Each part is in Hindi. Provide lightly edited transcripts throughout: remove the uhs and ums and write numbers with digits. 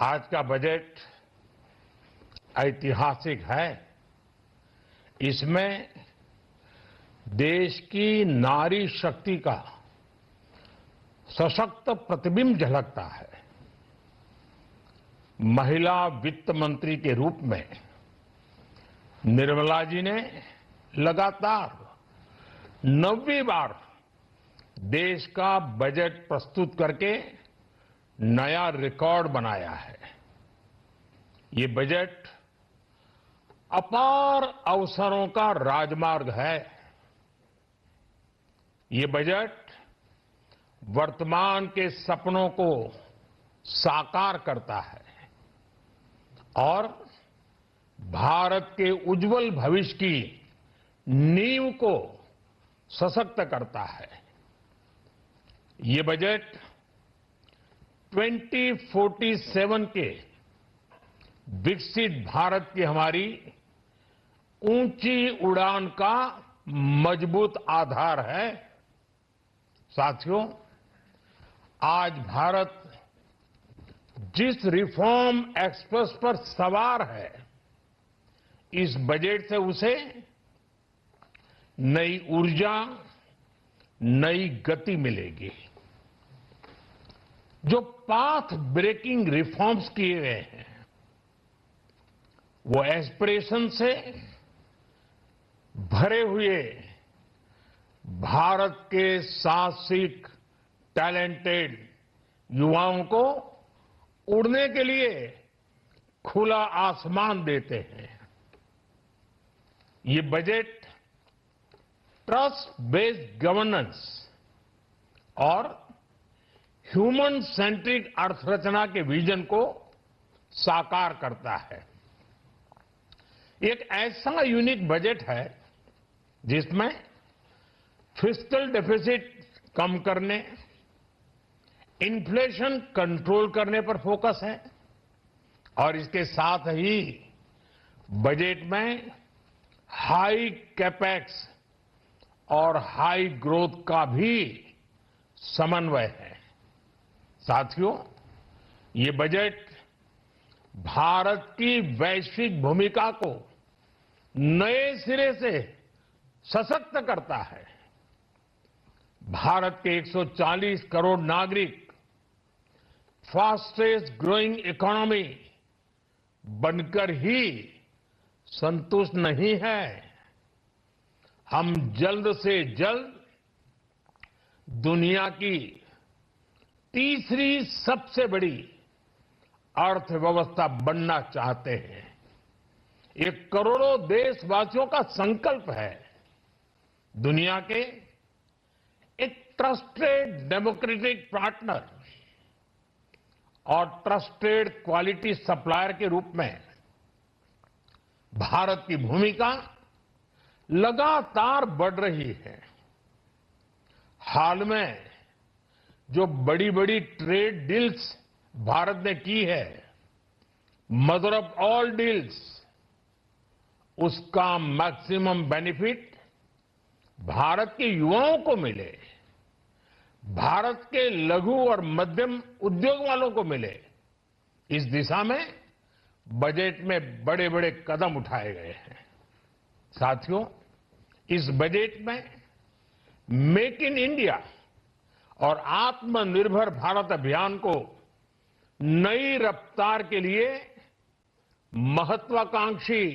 आज का बजट ऐतिहासिक है। इसमें देश की नारी शक्ति का सशक्त प्रतिबिंब झलकता है। महिला वित्त मंत्री के रूप में निर्मला जी ने लगातार 9वीं बार देश का बजट प्रस्तुत करके नया रिकॉर्ड बनाया है। ये बजट अपार अवसरों का राजमार्ग है। ये बजट वर्तमान के सपनों को साकार करता है और भारत के उज्जवल भविष्य की नींव को सशक्त करता है। ये बजट 2047 के विकसित भारत की हमारी ऊंची उड़ान का मजबूत आधार है। साथियों, आज भारत जिस रिफॉर्म एक्सप्रेस पर सवार है, इस बजट से उसे नई ऊर्जा, नई गति मिलेगी। जो पाथ ब्रेकिंग रिफॉर्म्स किए गए हैं, वो एस्पिरेशन से भरे हुए भारत के साहसिक, टैलेंटेड युवाओं को उड़ने के लिए खुला आसमान देते हैं। ये बजट ट्रस्ट बेस्ड गवर्नेंस और ह्यूमन सेंट्रिक अर्थरचना के विजन को साकार करता है। एक ऐसा यूनिक बजट है जिसमें फिस्कल डेफिसिट कम करने, इन्फ्लेशन कंट्रोल करने पर फोकस है और इसके साथ ही बजट में हाई कैपेक्स और हाई ग्रोथ का भी समन्वय है। साथियों, ये बजट भारत की वैश्विक भूमिका को नए सिरे से सशक्त करता है। भारत के 140 करोड़ नागरिक फास्टेस्ट ग्रोइंग इकोनॉमी बनकर ही संतुष्ट नहीं है। हम जल्द से जल्द दुनिया की तीसरी सबसे बड़ी अर्थव्यवस्था बनना चाहते हैं। ये करोड़ों देशवासियों का संकल्प है। दुनिया के एक ट्रस्टेड डेमोक्रेटिक पार्टनर और ट्रस्टेड क्वालिटी सप्लायर के रूप में भारत की भूमिका लगातार बढ़ रही है। हाल में जो बड़ी बड़ी ट्रेड डील्स भारत ने की है, मदर ऑफ ऑल डील्स, उसका मैक्सिमम बेनिफिट भारत के युवाओं को मिले, भारत के लघु और मध्यम उद्योग वालों को मिले। इस दिशा में बजट में बड़े बड़े कदम उठाए गए हैं। साथियों, इस बजट में मेक इन इंडिया और आत्मनिर्भर भारत अभियान को नई रफ्तार के लिए महत्वाकांक्षी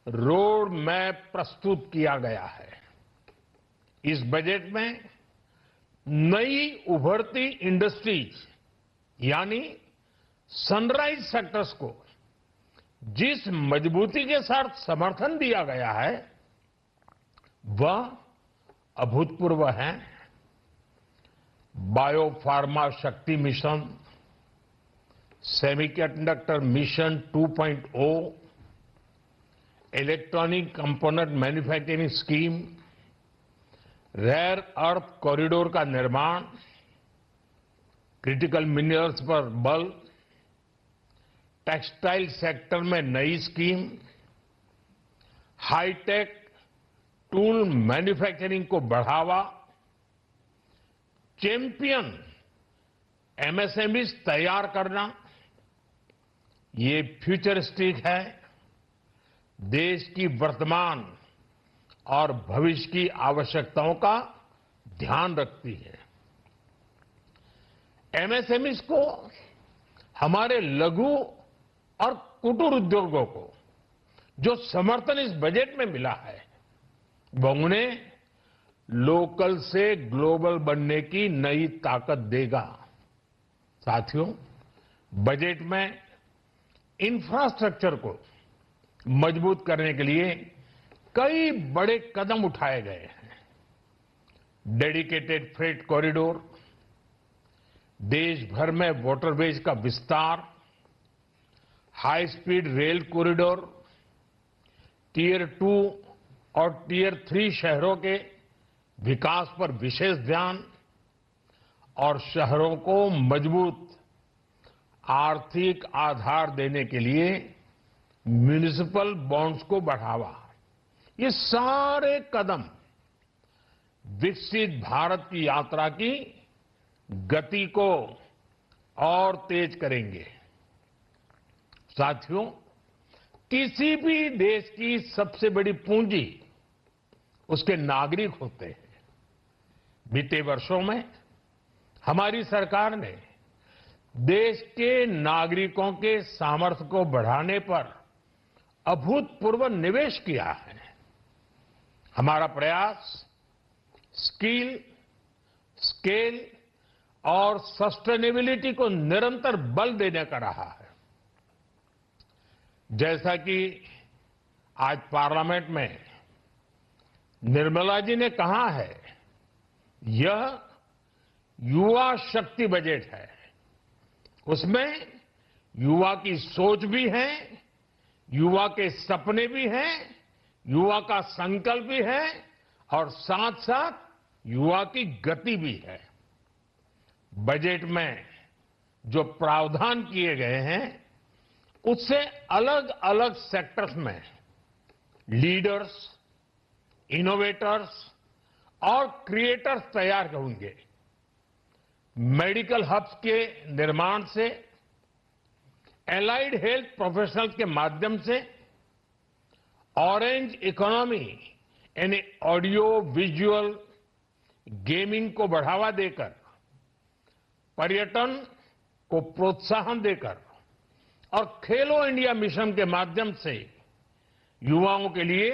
रोड मैप प्रस्तुत किया गया है। इस बजट में नई उभरती इंडस्ट्रीज यानी सनराइज सेक्टर्स को जिस मजबूती के साथ समर्थन दिया गया है, वह अभूतपूर्व है। Biopharma Shakti mission, semiconductor mission 2.0, electronic component manufacturing scheme, rare earth corridor का निर्माण, क्रिटिकल मिनरल्स पर बल, टेक्सटाइल सेक्टर में नई स्कीम, हाईटेक टूल मैन्युफैक्चरिंग को बढ़ावा, चैंपियन एमएसएमईज तैयार करना, ये फ्यूचरिस्टिक है, देश की वर्तमान और भविष्य की आवश्यकताओं का ध्यान रखती है। एमएसएमईज को, हमारे लघु और कुटीर उद्योगों को जो समर्थन इस बजट में मिला है, वो उन्हें लोकल से ग्लोबल बनने की नई ताकत देगा। साथियों, बजट में इंफ्रास्ट्रक्चर को मजबूत करने के लिए कई बड़े कदम उठाए गए हैं। डेडिकेटेड फ्रेट कॉरिडोर, देश भर में वाटरवेज का विस्तार, high speed rail corridor, tier 2 और टियर 3 शहरों के विकास पर विशेष ध्यान और शहरों को मजबूत आर्थिक आधार देने के लिए म्युनिसिपल बॉन्ड्स को बढ़ावा। ये सारे कदम विकसित भारत की यात्रा की गति को और तेज करेंगे। साथियों, किसी भी देश की सबसे बड़ी पूंजी उसके नागरिक होते हैं। बीते वर्षों में हमारी सरकार ने देश के नागरिकों के सामर्थ्य को बढ़ाने पर अभूतपूर्व निवेश किया है। हमारा प्रयास स्किल, स्केल और सस्टेनेबिलिटी को निरंतर बल देने का रहा है। जैसा कि आज पार्लियामेंट में निर्मला जी ने कहा है, यह युवा शक्ति बजट है। उसमें युवा की सोच भी है, युवा के सपने भी हैं, युवा का संकल्प भी है और साथ साथ युवा की गति भी है। बजट में जो प्रावधान किए गए हैं, उससे अलग अलग सेक्टर्स में लीडर्स, इनोवेटर्स और क्रिएटर्स तैयार होंगे। मेडिकल हब्स के निर्माण से, एलाइड हेल्थ प्रोफेशनल्स के माध्यम से, ऑरेंज इकोनॉमी यानी ऑडियो विजुअल गेमिंग को बढ़ावा देकर, पर्यटन को प्रोत्साहन देकर और खेलो इंडिया मिशन के माध्यम से युवाओं के लिए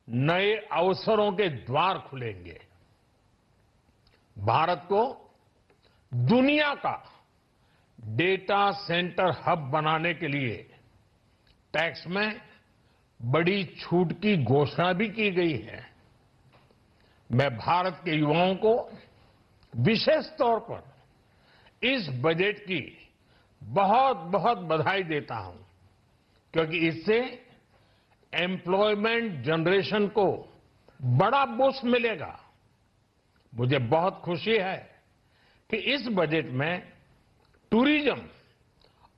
नए अवसरों के द्वार खुलेंगे। भारत को दुनिया का डेटा सेंटर हब बनाने के लिए टैक्स में बड़ी छूट की घोषणा भी की गई है। मैं भारत के युवाओं को विशेष तौर पर इस बजट की बहुत बहुत बधाई देता हूं, क्योंकि इससे एम्प्लॉयमेंट जनरेशन को बड़ा बूस्ट मिलेगा। मुझे बहुत खुशी है कि इस बजट में टूरिज्म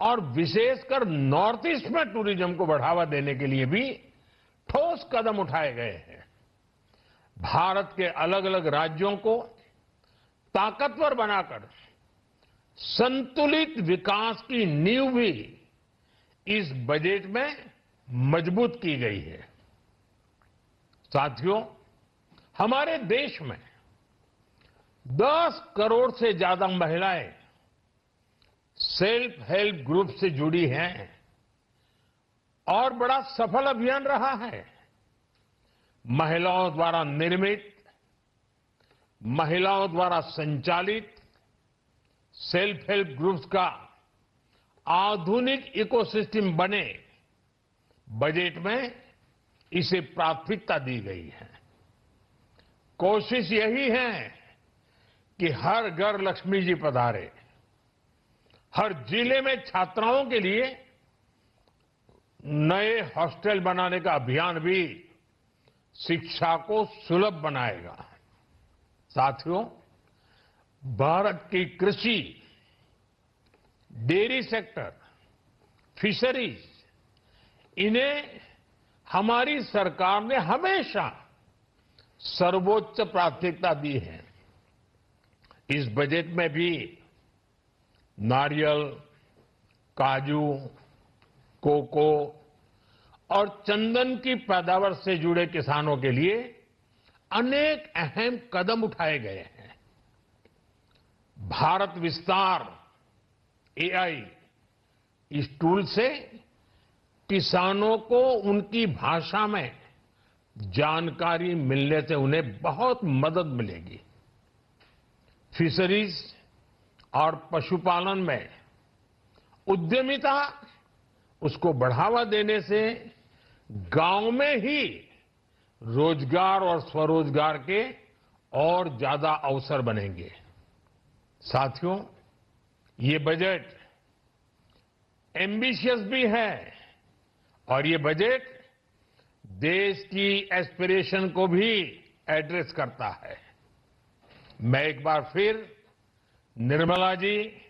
और विशेषकर नॉर्थ ईस्ट में टूरिज्म को बढ़ावा देने के लिए भी ठोस कदम उठाए गए हैं। भारत के अलग अलग राज्यों को ताकतवर बनाकर संतुलित विकास की नींव भी इस बजट में मजबूत की गई है। साथियों, हमारे देश में 10 करोड़ से ज्यादा महिलाएं सेल्फ हेल्प ग्रुप से जुड़ी हैं और बड़ा सफल अभियान रहा है। महिलाओं द्वारा निर्मित, महिलाओं द्वारा संचालित सेल्फ हेल्प ग्रुप्स का आधुनिक इकोसिस्टम बने, बजट में इसे प्राथमिकता दी गई है। कोशिश यही है कि हर घर लक्ष्मी जी पधारे। हर जिले में छात्राओं के लिए नए हॉस्टल बनाने का अभियान भी शिक्षा को सुलभ बनाएगा। साथियों, भारत की कृषि, डेयरी सेक्टर, फिशरीज, इन्हें हमारी सरकार ने हमेशा सर्वोच्च प्राथमिकता दी है। इस बजट में भी नारियल, काजू, कोको और चंदन की पैदावार से जुड़े किसानों के लिए अनेक अहम कदम उठाए गए हैं। भारत विस्तार एआई इस टूल से किसानों को उनकी भाषा में जानकारी मिलने से उन्हें बहुत मदद मिलेगी। फिशरीज और पशुपालन में उद्यमिता उसको बढ़ावा देने से गांव में ही रोजगार और स्वरोजगार के और ज्यादा अवसर बनेंगे। साथियों, ये बजट एम्बिशियस भी है और ये बजट देश की एस्पिरेशन को भी एड्रेस करता है। मैं एक बार फिर निर्मला जी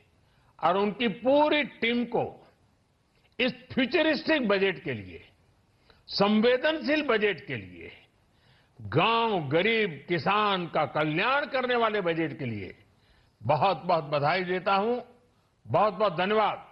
और उनकी पूरी टीम को इस फ्यूचरिस्टिक बजट के लिए, संवेदनशील बजट के लिए, गांव, गरीब, किसान का कल्याण करने वाले बजट के लिए बहुत बहुत बधाई देता हूं। बहुत बहुत धन्यवाद।